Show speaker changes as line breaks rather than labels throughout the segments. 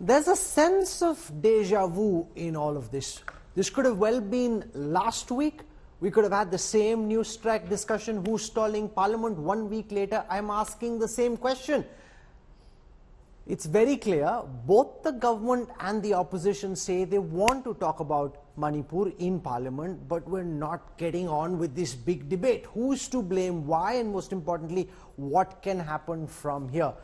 There's a sense of deja vu in all of this. This could have well been last week. We could have had the same news track discussion, who's stalling Parliament. 1 week later, I'm asking the same question. It's very clear, both the government and the opposition say they want to talk about Manipur in Parliament, but we're not getting on with this big debate. Who's to blame, why, and most importantly, what can happen from here?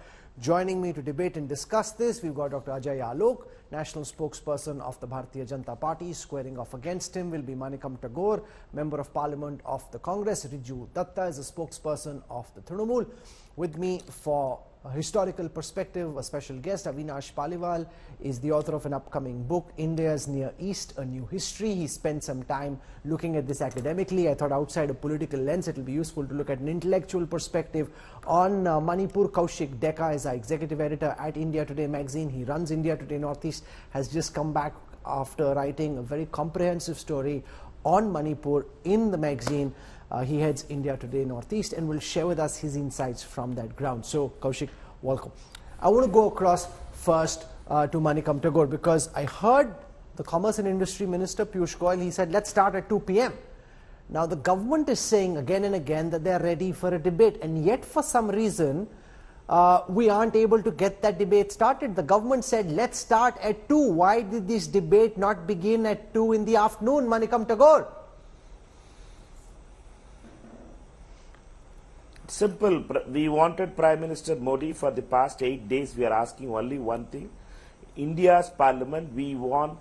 Joining me to debate and discuss this, we've got Dr. Ajay Alok, National Spokesperson of the Bharatiya Janata Party. Squaring off against him will be Manikam Tagore, Member of Parliament of the Congress. Riju Datta is a spokesperson of the Trinamool. With me for a historical perspective, a special guest, Avinash Paliwal, is the author of an upcoming book, India's Near East, A New History. He spent some time looking at this academically. I thought outside a political lens, it will be useful to look at an intellectual perspective on Manipur. Kaushik Deka is our executive editor at India Today magazine. He runs India Today Northeast, has just come back after writing a very comprehensive story on Manipur in the magazine. He heads India Today Northeast and will share with us his insights from that ground. So, Kaushik, welcome. I want to go across first to Manikam Tagore, because I heard the Commerce and Industry Minister Piyush Goyal, he said, let's start at 2 p.m. Now, the government is saying again and again that they are ready for a debate, and yet for some reason, we aren't able to get that debate started. The government said, let's start at 2. Why did this debate not begin at 2 in the afternoon, Manikam Tagore?
Simple. We wanted Prime Minister Modi for the past 8 days. We are asking only one thing. India's Parliament, we want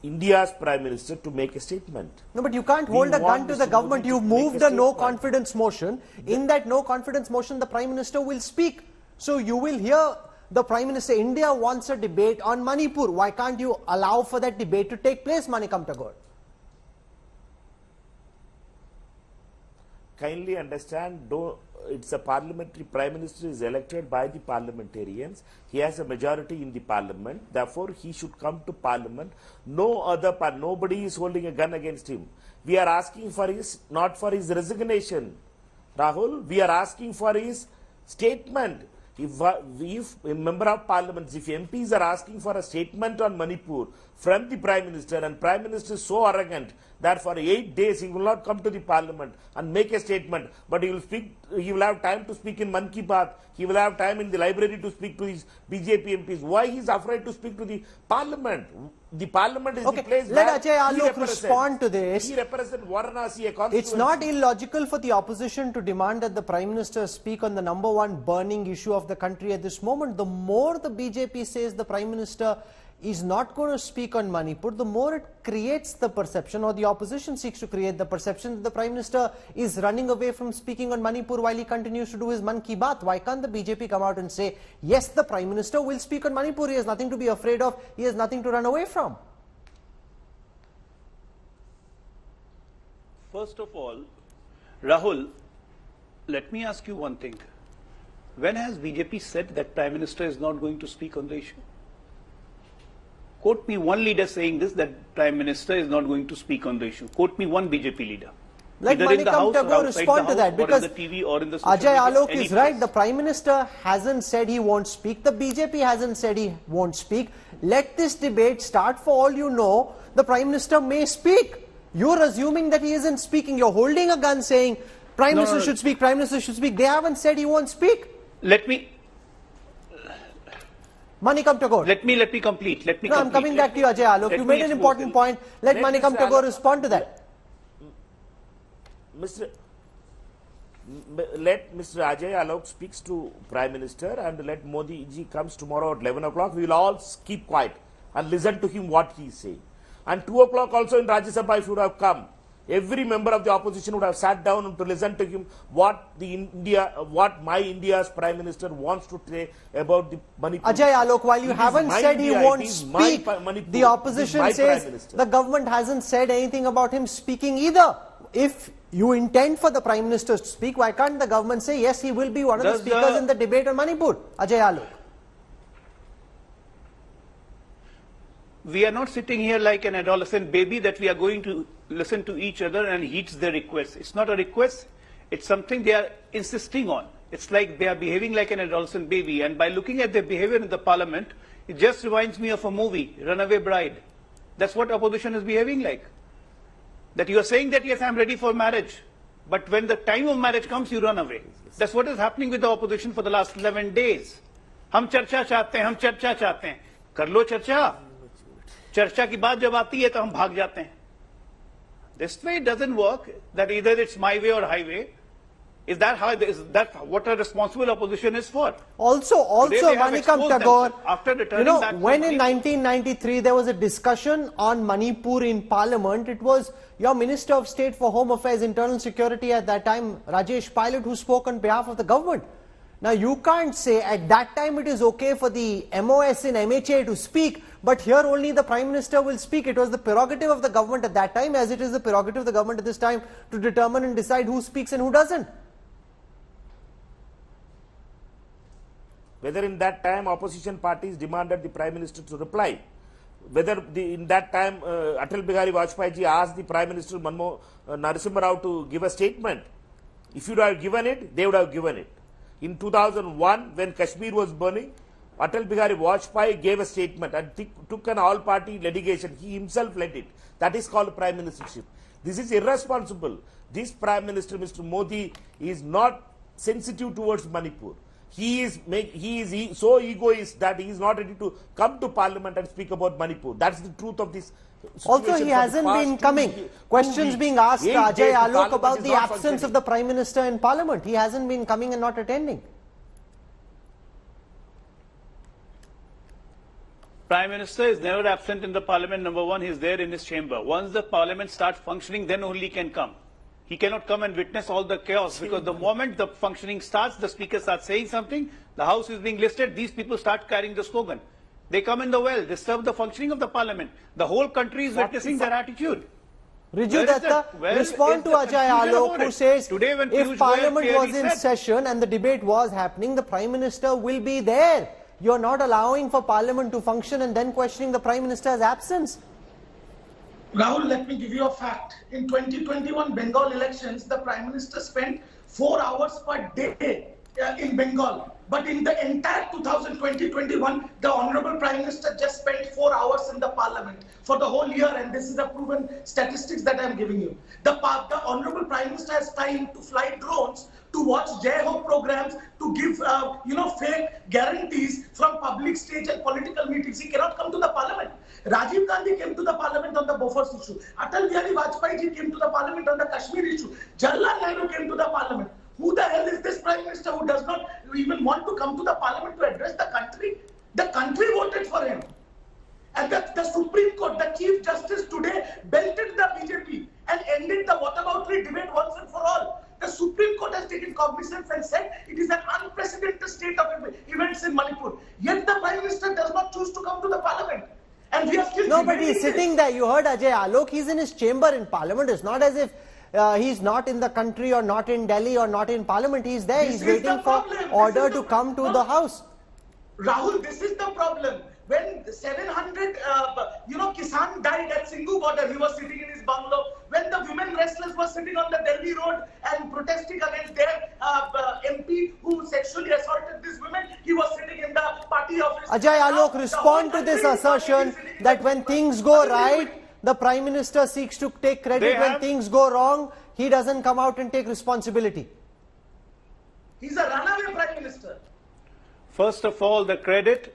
India's Prime Minister to make a statement.
No, but you can't hold a gun to the government. You've moved a no-confidence motion. In that no-confidence motion, the Prime Minister will speak. So you will hear the Prime Minister. India wants a debate on Manipur. Why can't you allow for that debate to take place, Manikam Tagore?
Kindly understand, it's a parliamentary Prime Minister is elected by the parliamentarians. He has a majority in the Parliament. Therefore, he should come to Parliament. Nobody is holding a gun against him. We are asking for his, not for his resignation, Rahul. We are asking for his statement. If a member of Parliament, if MPs are asking for a statement on Manipur from the Prime Minister, and Prime Minister is so arrogant that for 8 days he will not come to the Parliament and make a statement, but he will speak. He will have time to speak in Man Ki Baat. He will have time in the library to speak to his BJP MPs. Why he is afraid to speak to the Parliament? The Parliament is the place where
let Ajay Alok respond to this.
He represents Varanasi, a constituency.
It's not illogical for the opposition to demand that the Prime Minister speak on the #1 burning issue of the country at this moment. The more the BJP says the Prime Minister is not going to speak on Manipur, the more it creates the perception, or the opposition seeks to create the perception, that the Prime Minister is running away from speaking on Manipur while he continues to do his Man Ki Baat. Why can't the BJP come out and say, yes, the Prime Minister will speak on Manipur, he has nothing to be afraid of, he has nothing to run away from?
First of all, Rahul, let me ask you one thing. When has BJP said that Prime Minister is not going to speak on the issue? Quote me one leader saying this, that Prime Minister is not going to speak on the issue. Quote me one BJP leader.
Let Manikam Tagore respond to that, because Ajay Alok is right. The Prime Minister hasn't said he won't speak. The BJP hasn't said he won't speak. Let this debate start. For all you know, the Prime Minister may speak. You're assuming that he isn't speaking. You're holding a gun saying Prime Minister should speak, Prime Minister should speak. They haven't said he won't speak. Manikam Tagore.
Let me complete.
I'm coming back to you, Ajay Alok. You made an important point. Let Manikam Tagore respond to that.
Let Mr. Ajay Alok speaks to Prime Minister, and let Modi ji comes tomorrow at 11 o'clock. We will all keep quiet and listen to him what he is saying. And 2 o'clock also in Rajya Sabha, if he would have come, every member of the opposition would have sat down to listen to him what my India's Prime Minister wants to say about the Manipur.
Ajay Alok, while you haven't said he won't speak, the opposition says the government hasn't said anything about him speaking either. If you intend for the Prime Minister to speak, why can't the government say, yes, he will be one of the speakers in the debate on Manipur? Ajay Alok.
We are not sitting here like an adolescent baby that we are going to listen to each other and heeds their requests. It's not a request. It's something they are insisting on. It's like they are behaving like an adolescent baby. And by looking at their behavior in the Parliament, It just reminds me of a movie, Runaway Bride. That's what opposition is behaving like. That you are saying that yes, I'm ready for marriage, but when the time of marriage comes, you run away. That's what is happening with the opposition for the last 11 days. हम चर्चा चाहते हैं, हम चर्चा चाहते हैं. कर लो चर्चा. चर्चा की बात जब आती है तो हम भाग जाते हैं. This way it doesn't work, that either it's my way or highway. Is that what a responsible opposition is for?
Also, Manikam Tagore,
after returning back
when in 1993 there was a discussion on Manipur in Parliament, it was your Minister of State for Home Affairs, Internal Security at that time, Rajesh Pilot, who spoke on behalf of the government. Now, you can't say at that time it is okay for the MOS in MHA to speak, but here only the Prime Minister will speak. It was the prerogative of the government at that time, as it is the prerogative of the government at this time, to determine and decide who speaks and who doesn't.
Whether in that time opposition parties demanded the Prime Minister to reply. Whether in that time Atal Bihari Vajpayee ji asked the Prime Minister Narasimha Rao to give a statement. If you would have given it, they would have given it. In 2001, when Kashmir was burning, Atal Bihari Vajpayee gave a statement and took an all-party litigation. He himself led it. That is called Prime Ministership. This is irresponsible. This Prime Minister, Mr. Modi, is not sensitive towards Manipur. He is so egoist that he is not ready to come to Parliament and speak about Manipur. That's the truth of this situation.
Also, he hasn't been coming. Questions being asked Ajay Alok about the absence of the Prime Minister in Parliament. He hasn't been coming and not attending.
Prime Minister is never absent in the Parliament. Number one, he is there in his chamber. Once the Parliament starts functioning, then only he can come. He cannot come and witness all the chaos, because the moment the functioning starts, the Speaker starts saying something, the House is being listed, these people start carrying the slogan. They come in the well, disturb the functioning of the Parliament. The whole country is witnessing their attitude.
Riju Datta, respond to Ajay Alok, who says if Parliament was in session and the debate was happening, the Prime Minister will be there. You're not allowing for Parliament to function and then questioning the Prime Minister's absence.
Rahul, let me give you a fact. In 2021 Bengal elections, the Prime Minister spent 4 hours per day in Bengal. But in the entire 2020-21, the Honorable Prime Minister just spent 4 hours in the Parliament for the whole year, and this is the proven statistics that I am giving you. The Honorable Prime Minister has time to fly drones, to watch Jai Ho programs, to give fake guarantees from public stage and political meetings. He cannot come to the Parliament. Rajiv Gandhi came to the Parliament on the Bofors issue. Atal Bihari Vajpayee ji came to the Parliament on the Kashmir issue. Jawaharlal Nehru came to the Parliament. Who the hell is this Prime Minister who does not even want to come to the Parliament to address the country? The country voted for him. And the Supreme Court, the Chief Justice today belted the BJP and ended the whataboutery debate once and for all. The Supreme Court has taken cognizance and said it is an unprecedented state of events in Manipur. Yet the Prime Minister does not choose to come to the Parliament. And we are still
but he's sitting there. You heard Ajay Alok. He's in his chamber in Parliament. It's not as if he's not in the country or not in Delhi or not in Parliament. He's there. He's waiting for order to come to the House.
Rahul, this is the problem. When 700, Kisan died at Singhu border, he was sitting in his bungalow. When the women wrestlers were sitting on the Delhi road and protesting against their MP who sexually assaulted these women, he was sitting in the party office.
Ajay Alok, respond to this assertion that when things go right, the Prime Minister seeks to take credit. When things go wrong, he doesn't come out and take responsibility.
He's a runaway Prime Minister.
First of all, the credit,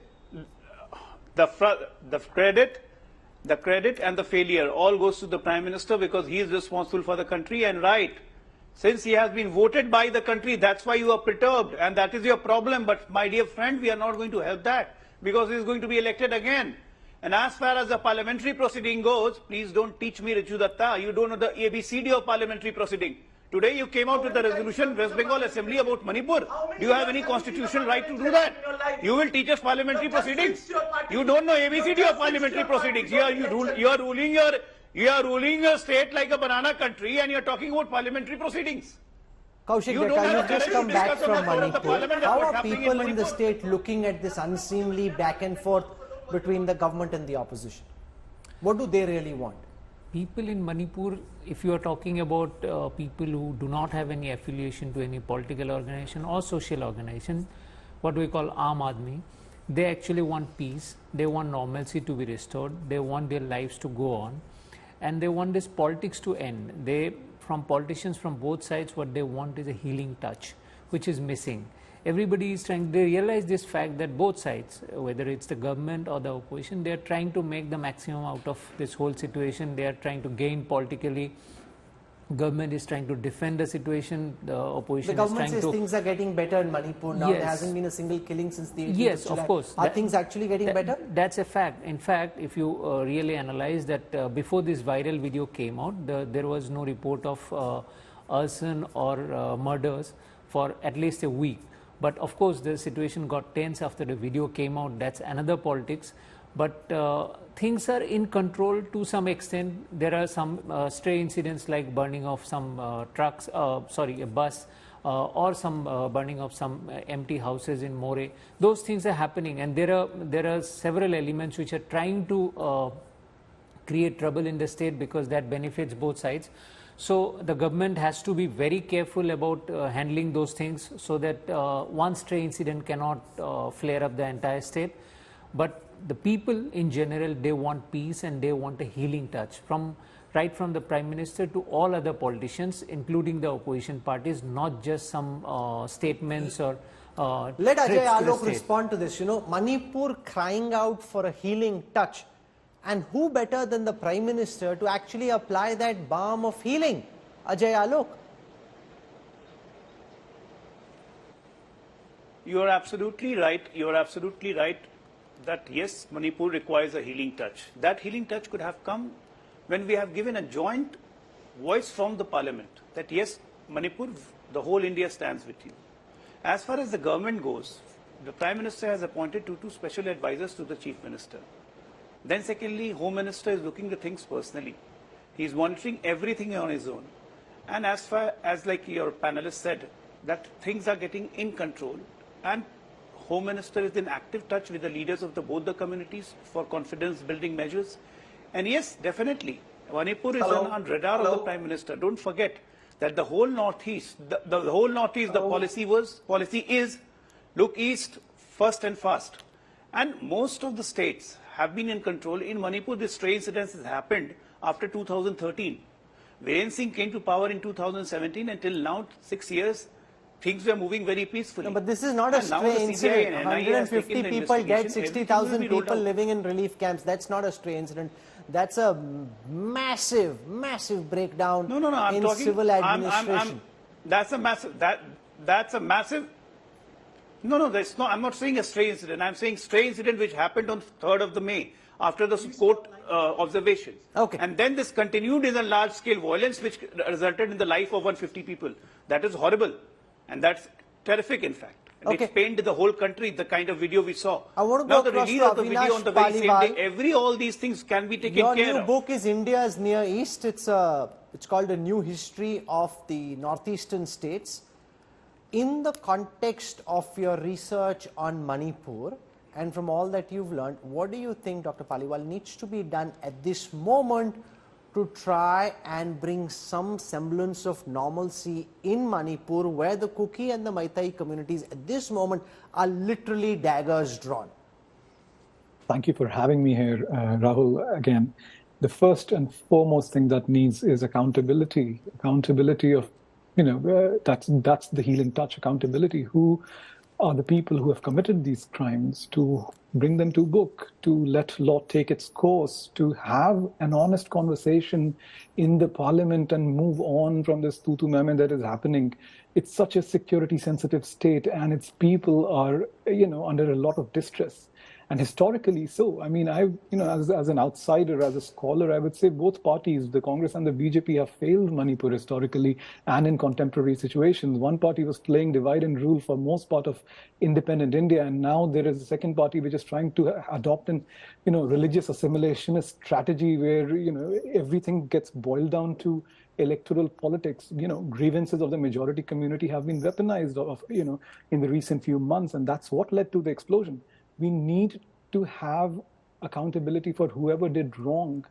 the credit and the failure all goes to the Prime Minister, because he is responsible for the country. And right, since he has been voted by the country, that's why you are perturbed, and that is your problem. But my dear friend, we are not going to help that, because he is going to be elected again. And as far as the parliamentary proceeding goes, please don't teach me, Riju Datta. You don't know the ABCD of parliamentary proceeding. Today you came out with a resolution, West Bengal Assembly, about Manipur. Do you have any constitutional right to do that? You will teach us parliamentary proceedings? You don't know ABCD of parliamentary proceedings. You are ruling your state like a banana country, and you are talking about parliamentary proceedings.
Kaushik Dutta, you've just come back from Manipur. How are people in the state looking at this unseemly back and forth between the government and the opposition? What do they really want?
People in Manipur, if you are talking about people who do not have any affiliation to any political organization or social organization, what we call Aam Aadmi, They actually want peace, they want normalcy to be restored, they want their lives to go on, and they want this politics to end. From politicians from both sides, what they want is a healing touch, which is missing. Everybody is trying, they realize this fact that both sides, whether it's the government or the opposition, they are trying to make the maximum out of this whole situation. They are trying to gain politically. Government is trying to defend the situation. The opposition
the
is trying
government says
to.
things are getting better in Manipur now.
Yes.
There hasn't been a single killing since the 18th
Yes,
of July.
of course.
Are things actually getting better?
That's a fact. In fact, if you really analyze that, before this viral video came out, there was no report of arson or murders for at least a week. But of course, the situation got tense after the video came out. That's another politics. But things are in control to some extent. There are some stray incidents like burning of some trucks, a bus, or some burning of some empty houses in More. Those things are happening, and there are several elements which are trying to create trouble in the state because that benefits both sides. So the government has to be very careful about handling those things so that one stray incident cannot flare up the entire state. But the people in general, they want peace and they want a healing touch right from the Prime Minister to all other politicians, including the opposition parties, not just some statements or
Let Ajay
threats to the
Alok
state.
respond to this. Manipur crying out for a healing touch. And who better than the Prime Minister to actually apply that balm of healing? Ajay Alok.
You are absolutely right. You are absolutely right that yes, Manipur requires a healing touch. That healing touch could have come when we have given a joint voice from the parliament that yes, Manipur, the whole India stands with you. As far as the government goes, the Prime Minister has appointed two special advisors to the Chief Minister. Then secondly, Home Minister is looking at things personally. He is monitoring everything on his own. And as far as like your panelist said, that things are getting in control, and Home Minister is in active touch with the leaders of both the communities for confidence building measures. And yes, definitely, Manipur is on radar of the Prime Minister. Don't forget that the whole Northeast, the whole Northeast, the policy is look east first and fast. And most of the states have been in control. In Manipur, this stray incidents has happened after 2013. Viren Singh came to power in 2017 until now, 6 years, things were moving very peacefully.
No, but this is not a stray incident. 150 people dead, 60,000 people living in relief camps. That's not a stray incident. That's a massive, massive breakdown in civil administration.
That's a massive. No, that's not. I'm not saying a stray incident. I'm saying stray incident which happened on 3rd of May after the court observations.
Okay.
And then this continued in a large-scale violence which resulted in the life of 150 people. That is horrible. And that's terrific, in fact. And
Okay.
It pained the whole country, the kind of video we saw.
I want to
now
go
the
across
release
to
of the video
Avinash
on the very same
Paliwal.
day, all these things can be taken
Your
care
new
of.
book is India's Near East. It's called A New History of the Northeastern States. In the context of your research on Manipur, and from all that you've learned, what do you think, Dr. Paliwal, needs to be done at this moment to try and bring some semblance of normalcy in Manipur, where the Kuki and the Maitai communities at this moment are literally daggers drawn?
Thank you for having me here, Rahul. Again, the first and foremost thing that needs is accountability. Accountability of, that's the healing touch. Accountability. Who are the people who have committed these crimes, to bring them to book, to let law take its course, to have an honest conversation in the parliament and move on from this tutu meme that is happening. It's such a security sensitive state and its people are, under a lot of distress. And historically so. I mean, as an outsider, as a scholar, I would say both parties, the Congress and the BJP, have failed Manipur historically and in contemporary situations. One party was playing divide and rule for most part of independent India, and now there is a second party which is trying to adopt an, religious assimilationist strategy where, everything gets boiled down to electoral politics. Grievances of the majority community have been weaponized in the recent few months, and that's what led to the explosion. We need to have accountability for whoever did wrong.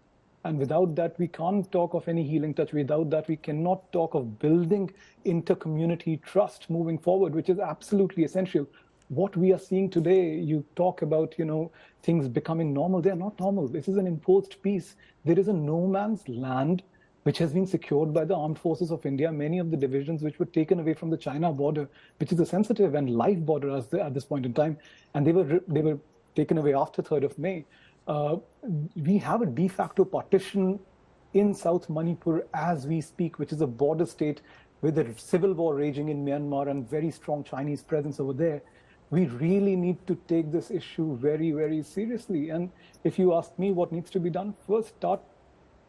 And without that, we can't talk of any healing touch. Without that, we cannot talk of building inter-community trust moving forward, which is absolutely essential. what we are seeing today, you talk about, things becoming normal. They're not normal. This is an imposed peace. There is a no man's land which has been secured by the armed forces of India. Many of the divisions which were taken away from the China border, which is a sensitive and live border at this point in time, and they were taken away after 3rd of May. We have a de facto partition in South Manipur as we speak, which is a border state with a civil war raging in Myanmar and very strong Chinese presence over there. We really need to take this issue very, very seriously. And if you ask me what needs to be done, first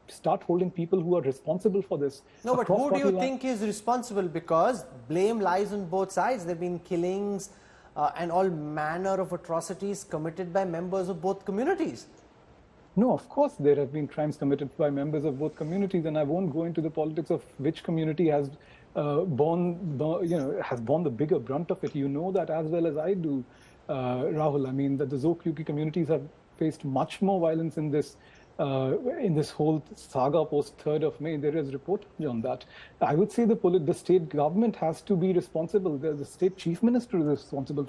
start holding people who are responsible for this.
No, but who do you think is responsible? Because blame lies on both sides. There have been killings and all manner of atrocities committed by members of both communities.
No, of course there have been crimes committed by members of both communities, and I won't go into the politics of which community has borne the bigger brunt of it. You know that as well as I do, Rahul. I mean that the Zokyuki communities have faced much more violence in this whole saga post 3rd of May. There is reportage on that. I would say the state government has to be responsible. The state chief minister is responsible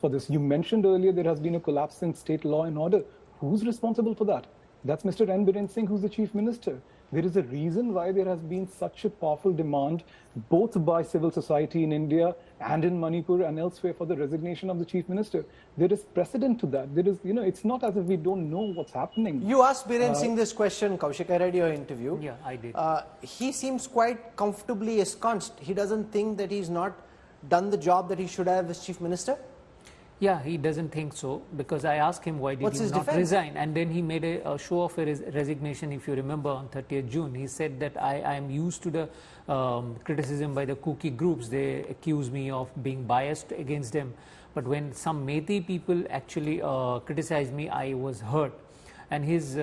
for this. You mentioned earlier there has been a collapse in state law and order. Who's responsible for that? That's Mr. N. Biren Singh, who's the chief minister. There is a reason why there has been such a powerful demand, both by civil society in India and in Manipur and elsewhere, for the resignation of the chief minister. There is precedent to that. There is, it's not as if we don't know what's happening.
You asked Biren Singh this question, Kaushik. I read your interview.
Yeah, I did.
He seems quite comfortably ensconced. He doesn't think that he's not done the job that he should have as chief minister?
Yeah, he doesn't think so, because I asked him why did he not resign, and then he made a show of a resignation. If you remember, on 30th June, he said that I am used to the criticism by the Kuki groups. They accuse me of being biased against them, but when some Meitei people actually criticized me, I was hurt. And his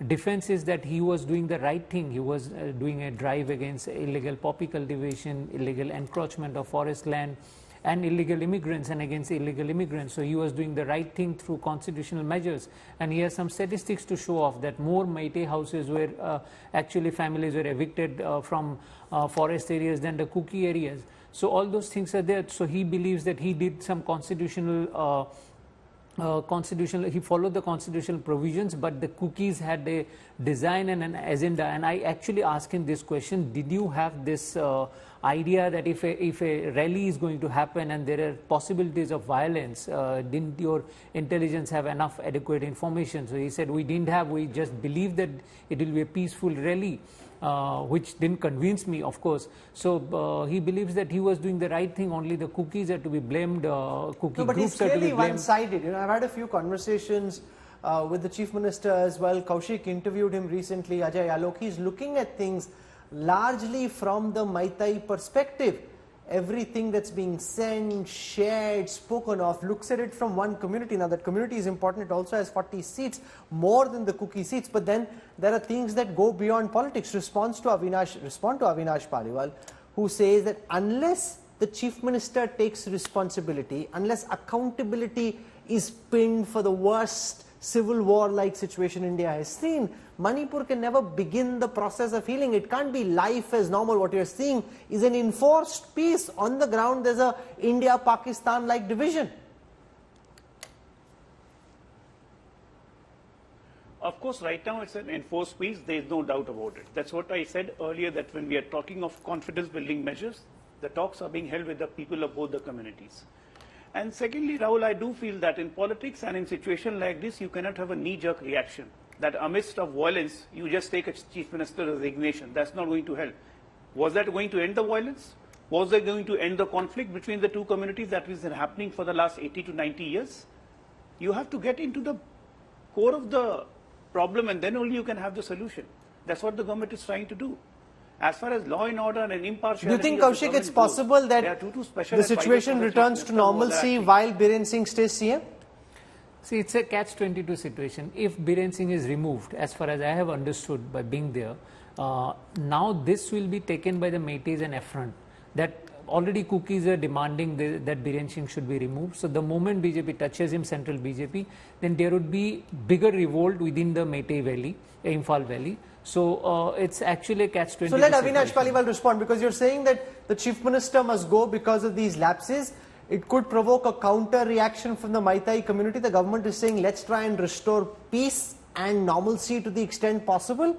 defense is that he was doing the right thing. He was doing a drive against illegal poppy cultivation, illegal encroachment of forest land, and illegal immigrants, and against illegal immigrants. So he was doing the right thing through constitutional measures. And he has some statistics to show off that more Meitei houses were actually families were evicted from forest areas than the Kuki areas. So all those things are there. So he believes that he did some constitutional he followed the constitutional provisions, but the Kukis had a design and an agenda. And I actually asked him this question: did you have this idea that if a rally is going to happen and there are possibilities of violence, didn't your intelligence have enough adequate information? So he said, we didn't have, we just believed that it will be a peaceful rally. Which didn't convince me, of course. So he believes that he was doing the right thing. Only the Kukis are to be blamed. Cookie
but
groups
he's
are to be
clearly
blamed.
one-sided. I've had a few conversations with the chief minister as well. Kaushik interviewed him recently. Ajay Alok. He's looking at things largely from the Meitei perspective. Everything that's being sent, shared, spoken of, looks at it from one community. Now that community is important. It also has 40 seats, more than the Kuki seats. But then there are things that go beyond politics. Respond to Avinash Paliwal, who says that unless the chief minister takes responsibility, unless accountability is pinned for the worst civil war-like situation India has seen, Manipur can never begin the process of healing. It can't be life as normal. What you're seeing is an enforced peace. On the ground, there's a India-Pakistan-like division.
Of course, right now it's an enforced peace. There is no doubt about it. That's what I said earlier, that when we are talking of confidence-building measures, the talks are being held with the people of both the communities. And secondly, Rahul, I do feel that in politics and in situations like this, you cannot have a knee-jerk reaction. That amidst of violence, you just take a chief minister resignation. That's not going to help. Was that going to end the violence? Was that going to end the conflict between the two communities that has been happening for the last 80 to 90 years? You have to get into the core of the problem, and then only you can have the solution. That's what the government is trying to do. As far as law and order and impartiality...
Do you think, Kaushik, it's possible that the situation returns to normalcy while Biren Singh stays CM?
See, it's a catch-22 situation. If Biren Singh is removed, as far as I have understood by being there, now this will be taken by the Meiteis and affront. That already Kukis are demanding that Biren Singh should be removed. So the moment BJP touches him, central BJP, then there would be bigger revolt within the Meitei Valley, Imphal Valley. So it's actually a catch-22
So let Avinash Paliwal respond, because you're saying that the chief minister must go because of these lapses, It could provoke a counter reaction from the Maitai community. The government is saying, let's try and restore peace and normalcy to the extent possible.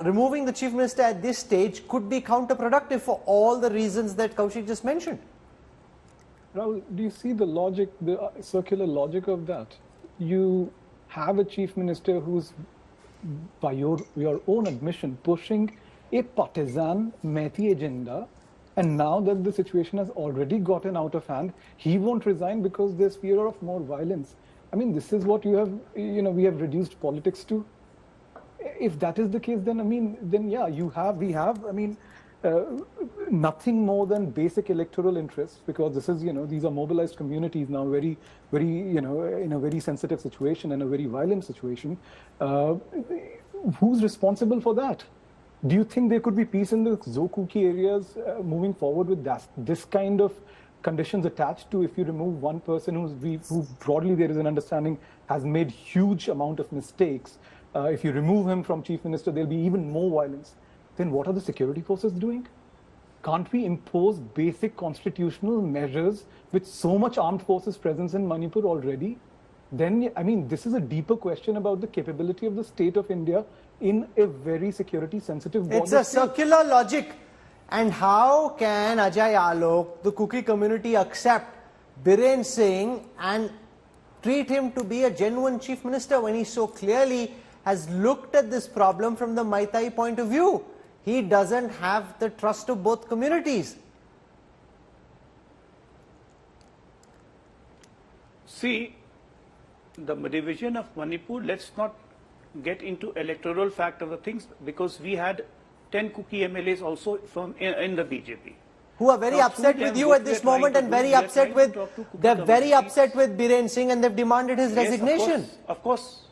Removing the Chief Minister at this stage could be counterproductive for all the reasons that Kaushik just mentioned.
Rahul, do you see the logic, the circular logic of that? You have a Chief Minister who's, by your own admission, pushing a partisan Methi agenda, and now that the situation has already gotten out of hand, he won't resign because there's fear of more violence. I mean, this is what we have reduced politics to. If that is the case, then yeah, we have, nothing more than basic electoral interests, because this is, these are mobilized communities now, very, in a very sensitive situation and a very violent situation. Who's responsible for that? Do you think there could be peace in the Zokuki areas moving forward with this kind of conditions attached to, if you remove one person who broadly there is an understanding has made huge amount of mistakes? If you remove him from Chief Minister, there'll be even more violence. Then what are the security forces doing? Can't we impose basic constitutional measures with so much armed forces presence in Manipur already? Then, this is a deeper question about the capability of the state of India in a very security sensitive border.
It's a circular logic. And how can Ajay Alok, the Kuki community, accept Biren Singh and treat him to be a genuine Chief Minister when he so clearly has looked at this problem from the Maitai point of view? He doesn't have the trust of both communities.
See, the division of Manipur, let's not get into electoral fact of the things, because we had 10 Kuki MLAs also from in the BJP.
Who are very upset with you at this moment and very upset with, they're very upset with Biren Singh and they've demanded his resignation.
Of course.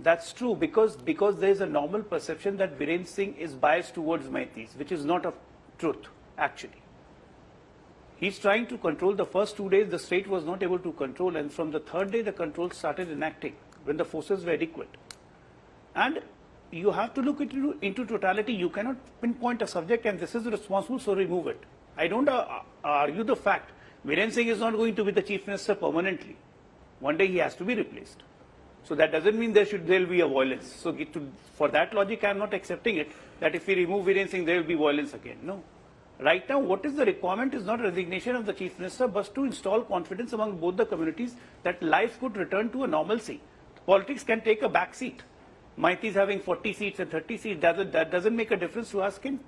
That's true, because there is a normal perception that Biren Singh is biased towards Maithis, which is not a truth, actually. He's trying to control. The first 2 days, the state was not able to control, and from the third day, the control started enacting when the forces were adequate. And you have to look into totality. You cannot pinpoint a subject and this is responsible, so remove it. I don't argue the fact. Biren Singh is not going to be the Chief Minister permanently. One day he has to be replaced. So that doesn't mean there will be a violence. So for that logic, I am not accepting it, that if we remove Biren Singh, there will be violence again. No. Right now, what is the requirement is not resignation of the Chief Minister, but to install confidence among both the communities that life could return to a normalcy. Politics can take a back seat. Maithis having 40 seats and 30 seats, that doesn't make a difference to our skin.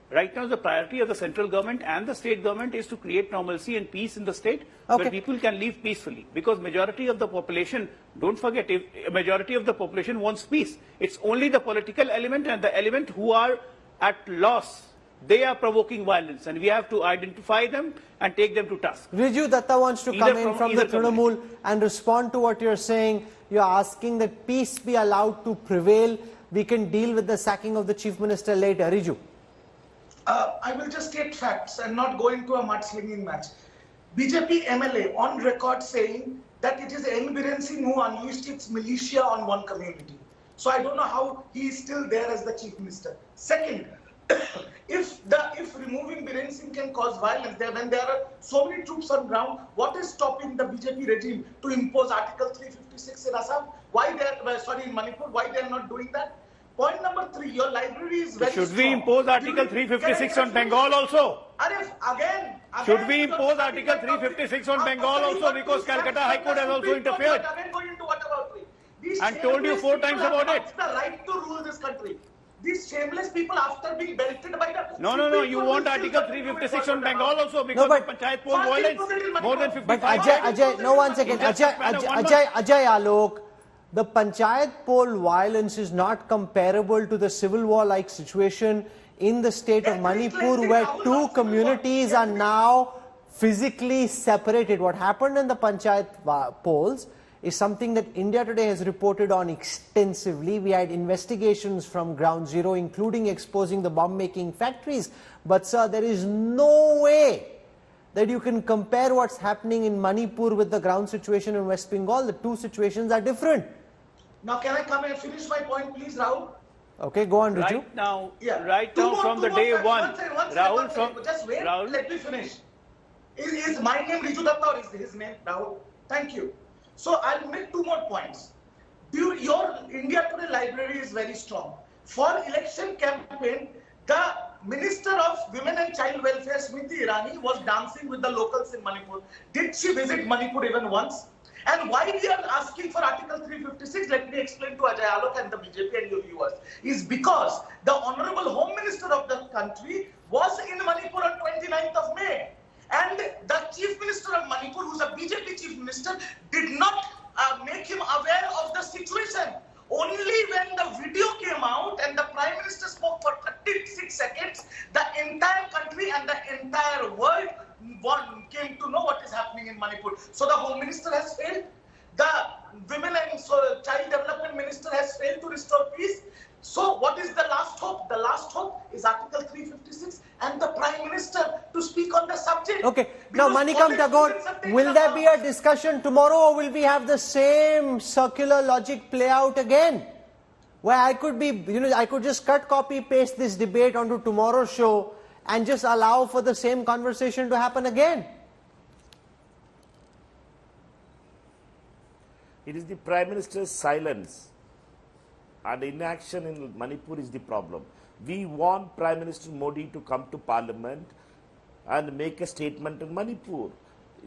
Right now, the priority of the central government and the state government is to create normalcy and peace in the state, where people can live peacefully. Because majority of the population, don't forget, if a majority of the population wants peace, it's only the political element and the element who are at loss. They are provoking violence, and we have to identify them and take them to task.
Riju Datta wants to come in from the Trinamool and respond to what you're saying. You're asking that peace be allowed to prevail. We can deal with the sacking of the Chief Minister later. Riju.
I will just state facts and not go into a mudslinging match. BJP MLA on record saying that it is N. Biren Singh who unleashed its militia on one community. So I don't know how he is still there as the Chief Minister. Second, if removing Biren Singh can cause violence, when there are so many troops on ground, what is stopping the BJP regime to impose Article 356 in Assam? In Manipur, why they are not doing that? Point number 3, your library is very
Should
strong.
we impose Article 356 on Bengal also? Should we impose Article 356 on Bengal also, because Calcutta High Court has also interfered and told you 4 times about it?
The right to rule this country. These shameless people, after being belted by the...
No, you want Article 356 on Bengal also, because of Panchayat poll violence, more than 55.
But Ajay, no, one second. Ajay Alok, the Panchayat poll violence is not comparable to the civil war-like situation in the state of Manipur, where 2 communities are now physically separated. What happened in the Panchayat polls is something that India Today has reported on extensively. We had investigations from ground zero, including exposing the bomb-making factories. But sir, there is no way that you can compare what's happening in Manipur with the ground situation in West Bengal. The 2 situations are different.
Now can I come and finish my point, please, Rahul?
Okay, go on, Riju.
Right now,
Yeah.
right now from the day one, Rahul from
just wait,
Rahul.
let me finish. Is my name Riju Datta or is his name Rahul? Thank you. So I'll make two more points. Your India Today library is very strong. For election campaign, the Minister of Women and Child Welfare, Smriti Irani, was dancing with the locals in Manipur. Did she visit Manipur even once? And why we are asking for Article 356, let me explain to Ajay Alok and the BJP and your viewers, is because the Honorable Home Minister of the country was in Manipur on 29th of May. And the Chief Minister of Manipur, who's a BJP Chief Minister, did not make him aware of the situation. Only when the video came out and the Prime Minister spoke for 36 seconds, the entire country and the entire world came to know what is happening in Manipur. So the Home Minister has failed. The Women and Child Development Minister has failed to restore peace. So what is the last hope? The last hope is Article 356 and the Prime Minister to speak on the subject.
Okay, now Manikam Tagore, will there be a discussion tomorrow or will we have the same circular logic play out again? Where I could be, I could just cut, copy, paste this debate onto tomorrow's show and just allow for the same conversation to happen again.
It is the Prime Minister's silence and inaction in Manipur is the problem. We want Prime Minister Modi to come to Parliament and make a statement on Manipur.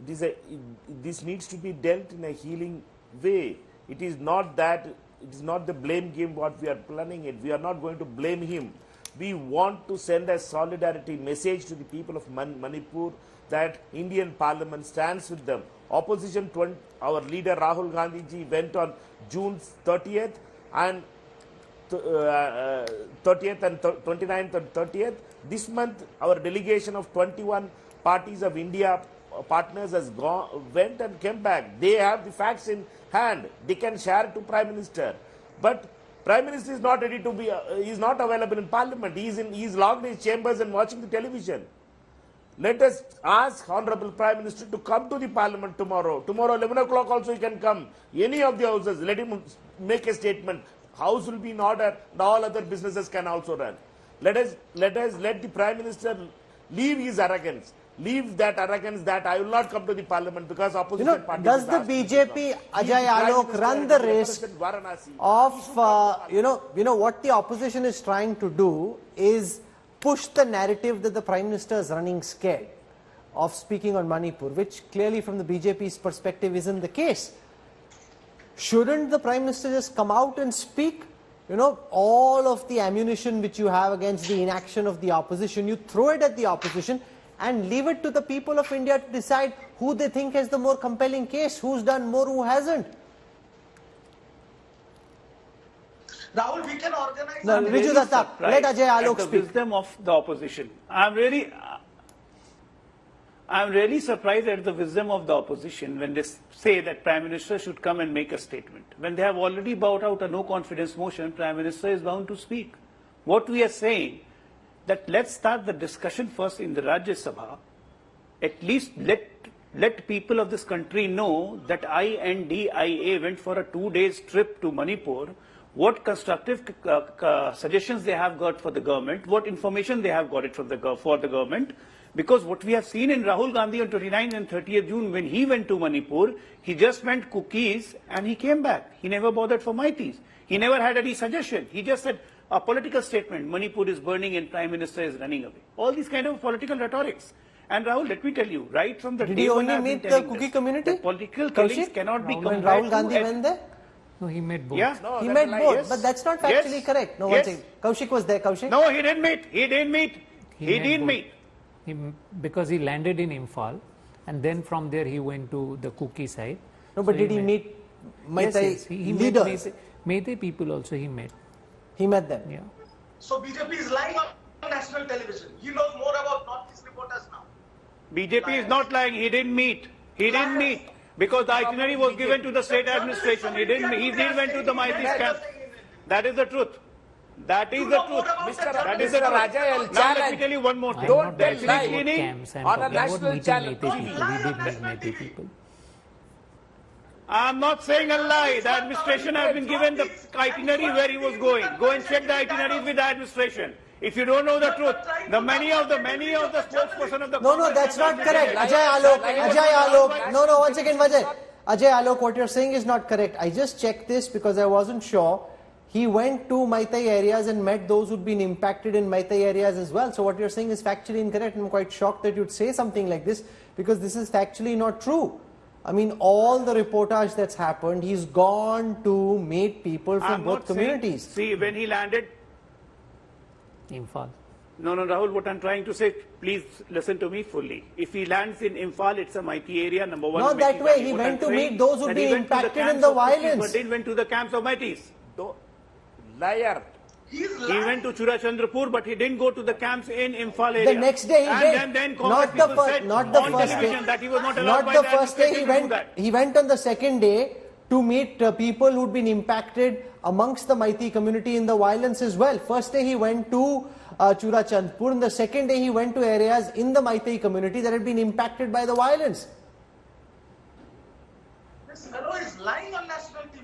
This needs to be dealt in a healing way. It is not the blame game what we are planning it. We are not going to blame him. We want to send a solidarity message to the people of Manipur that Indian Parliament stands with them. Opposition, our leader Rahul Gandhi ji went on June 30th and 30th and 29th and 30th. This month, our delegation of 21 parties of India partners has went and came back. They have the facts in hand. They can share it to Prime Minister. But Prime Minister is not ready to be, he is not available in Parliament. He is locked in his chambers and watching the television. Let us ask Honorable Prime Minister to come to the Parliament tomorrow. Tomorrow 11 o'clock also he can come. Any of the houses, let him make a statement. House will be in order and all other businesses can also run. Let the Prime Minister leave his arrogance. Leave that arrogance that I will not come to the Parliament because opposition parties.
Does the BJP, Ajay Alok, run the risk of, what the opposition is trying to do is push the narrative that the Prime Minister is running scared of speaking on Manipur, which clearly from the BJP's perspective isn't the case. Shouldn't the Prime Minister just come out and speak? All of the ammunition which you have against the inaction of the opposition, you throw it at the opposition and leave it to the people of India to decide who they think has the more compelling case, who's done more, who hasn't.
Rahul, we can organize...
No, Riju Datta, let Ajay Alok speak.
The wisdom of the opposition. I'm really surprised at the wisdom of the opposition when they say that Prime Minister should come and make a statement. When they have already brought out a no confidence motion, Prime Minister is bound to speak. What we are saying, that let's start the discussion first in the Rajya Sabha. At least let people of this country know that INDIA went for a 2-day trip to Manipur, what constructive suggestions they have got for the government, what information they have got it for the government. Because what we have seen in Rahul Gandhi on 29th and 30th June, when he went to Manipur, he just went cookies and he came back. He never bothered for mighties. He never had any suggestion. He just said, a political statement, Manipur is burning and Prime Minister is running away. All these kind of political rhetorics. And Rahul, let me tell you, right from the
day
day
when I've been telling this, did he only meet the cookie community?
Political killings cannot be compared
when Rahul Gandhi went there?
No, he met both.
Yeah.
No, he met both, yes. But that's not factually correct. No, one thing. Kaushik was there, Kaushik?
No, he didn't meet. He didn't meet.
Because he landed in Imphal and then from there he went to the Kuki side.
No, but did he meet
Meitei leaders? Meitei people also he met.
He met them?
Yeah.
So BJP is lying on national television. He knows more about Northeast reporters now.
BJP is not lying. He didn't meet. Because the itinerary was given to the state administration. He didn't. He went to the Maitei's camp. That is the truth. That is the truth. That is the truth. Now let me tell you one more thing.
Don't tell lies
on a national channel. We did meet Meitei people.
I'm not saying a lie. The administration has been given the itinerary where he was going. Go and check the itineraries with the administration. If you don't know the truth, many of the spokesperson of the
No, that's not correct. Ajay Alok. No, one second, Ajay. Ajay Alok, what you're saying is not correct. I just checked this because I wasn't sure. He went to Maitai areas and met those who'd been impacted in Maitai areas as well. So what you're saying is factually incorrect. I'm quite shocked that you'd say something like this because this is factually not true. I mean, all the reportage that's happened, he's gone to meet people from both communities.
See, when he landed...
Imphal.
No, Rahul, what I'm trying to say, please listen to me fully. If he lands in Imphal, it's a mighty area, number one.
Not that way. He went to meet those who'd been impacted in the violence.
He went to the camps of Maitis.
Liar.
He went to Churachandrapur, but he didn't go to the camps in Imphal area.
The next day he did.
Then
Not the first day.
That he was not allowed
Not the first day. He went on the second day to meet people who'd been impacted amongst the Maithi community in the violence as well. First day he went to Churachandpur, and the second day he went to areas in the Maithi community that had been impacted by the violence.
This fellow is lying on national TV.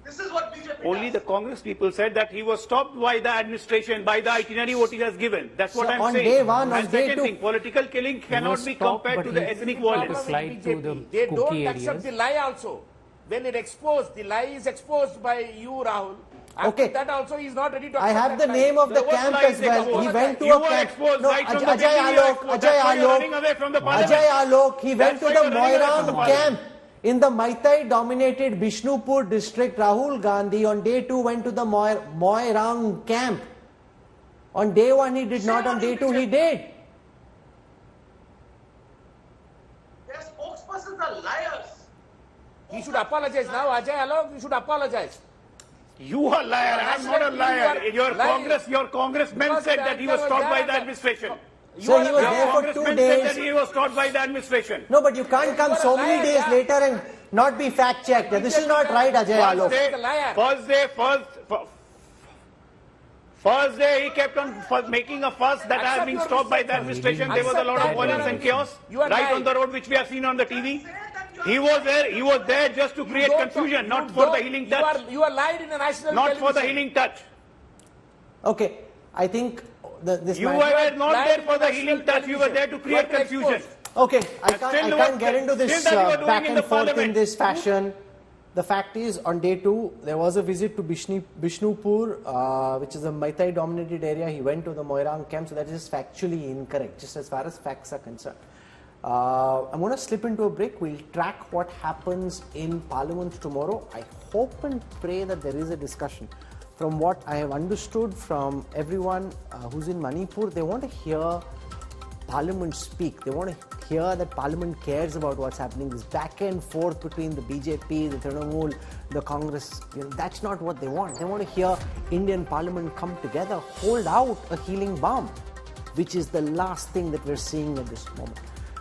This is what BJP
Only
does.
the Congress people said that he was stopped by the administration, by the itinerary what he has given. That's what I'm
on
saying.
day one, on
and
day
second
two,
thing, political killing cannot be
stopped,
compared
but
to the
he
ethnic
stopped
violence.
the slide to the
They don't
cookie
accept
areas.
the lie also. When it exposed, the lie is exposed by you, Rahul. After
Okay.
that also he is not ready to
I
accept
have the
that
name
lie.
of the
What
camp
lie
as
is
well.
exposed?
He went to
You
a
were
camp.
exposed
No,
right from the
Ajay
beginning, you were
Alok,
exposed. That's why you're running away from the parliament.
Ajay Alok, he went
That's
to
why
the
you're running away from the
Moirang
parliament.
camp in the Maitai dominated Bishnupur district. Rahul Gandhi on day 2 went to the Moirang camp. On day 1 he did not, on day 2 he did.
Their spokespersons are liars.
He should apologize now, Ajay Alok. You should apologize.
You are a liar. I'm not a liar. Your congressman said that he was stopped by the administration.
So he was
Your
there for 2
congressman said that
days.
he was stopped by the administration.
No, but you can't come so many days later and not be fact checked. This is not right, Ajay Alok.
First day he kept on making a fuss that I have been stopped by the administration. There was a lot of violence and chaos right on the road, which we have seen on the TV. He was there just to create confusion, not for the healing touch.
You are lied in a national
Not for the
television.
healing touch.
Okay, I think this
You
might...
were not there for the healing touch. You were there to create confusion.
Okay, I
Still
can't get into this
still that you are doing
back
in
and
the
forth in
parliament.
this fashion. The fact is, on day 2, there was a visit to Bishnupur, which is a Maitai dominated area. He went to the Moirang camp, so that is factually incorrect, just as far as facts are concerned. I'm going to slip into a break. We'll track what happens in Parliament tomorrow. I hope and pray that there is a discussion. From what I have understood from everyone who's in Manipur, they want to hear Parliament speak. They want to hear that Parliament cares about what's happening. This back and forth between the BJP, the Trinamool, the Congress, that's not what they want. They want to hear Indian Parliament come together, hold out a healing balm, which is the last thing that we're seeing at this moment.